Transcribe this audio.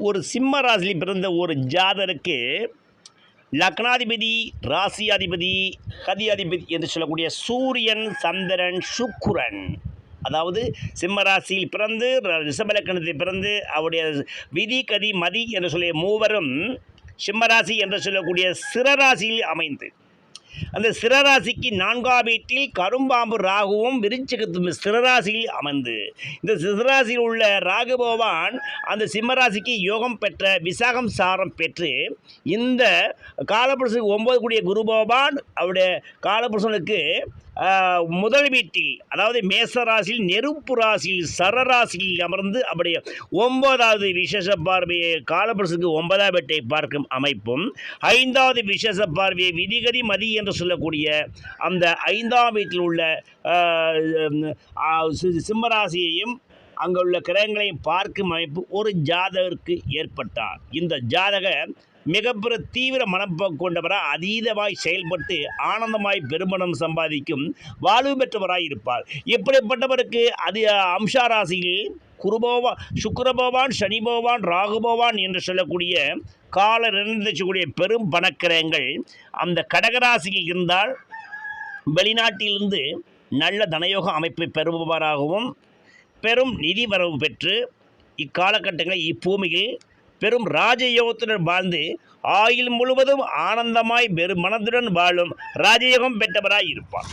ஒரு சிம்ம ராசியில் பிறந்த ஒரு ஜாதருக்கு லக்னாதிபதி, ராசியாதிபதி, கதியாதிபதி என்று சொல்லக்கூடிய சூரியன், சந்திரன், சுக்கிரன், அதாவது சிம்ம ராசியில் பிறந்து ரிஷப லக்னத்தில் பிறந்து அவருடைய விதி, கதி, மதி என்று சொல்லிய மூவரும் சிம்மராசி என்று சொல்லக்கூடிய சிரராசியில் அமைந்து அந்த சிரராசிக்கு 4ஆம் வீட்டில் கரும்பாம்பு ராகுவும் விருச்சிகத்தும் சிரராசியில் அமர்ந்து இந்த சிரராசியில் உள்ள ராகு பகவான் அந்த சிம்மராசிக்கு யோகம் பெற்ற விசாகம் சாரம் பெற்று இந்த காலபுருஷனுக்கு 9 கூடிய குரு பகவான் அவருடைய காலபுருஷனுக்கு முதல் வீட்டில் அதாவது மேசராசியில் நெருப்பு ராசியில் சரராசியில் அமர்ந்து அப்படியே 9வது விசேஷ பார்வையை காலபுருஷனுக்கு 9ஆம் வீட்டை பார்க்கும் அமைப்பும் 5வது விசேஷ பார்வையை விதிகதி மதி என்று சொல்லக்கூடிய அந்த 5ஆம் வீட்டில் உள்ள சிம்மராசியையும் அங்குள்ள கிரகங்களையும் பார்க்கும் அமைப்பு ஒரு ஜாதகருக்கு ஏற்பட்டார். இந்த ஜாதகர் மிகப்பெரிய தீவிர மனப்போக்கு கொண்டவராக அதீதமாய் செயல்பட்டு ஆனந்தமாய் பெருமணம் சம்பாதிக்கும் வாழ்வு பெற்றவராய் இருப்பார். இப்படிப்பட்டவருக்கு அம்சாராசியில் சுக்கிர பகவான், சனி பகவான், ராகு பகவான் என்று சொல்லக்கூடிய கால நிர்ணயிக்கக்கூடிய பெரும் பணக்கிரகங்கள் அந்த கடகராசியில் இருந்தால் வெளிநாட்டிலிருந்து நல்ல தனயோக அமைப்பை பெறுபவராகவும் பெரும் நிதி வரவு பெற்று இக்காலகட்டங்களில் இப்பூமியில் பெரும் ராஜயோகத்துடன் வாழ்ந்து ஆயுள் முழுவதும் ஆனந்தமாய் பெரும் மனதுடன் வாழும் ராஜயோகம் பெற்றவராய் இருப்பார்.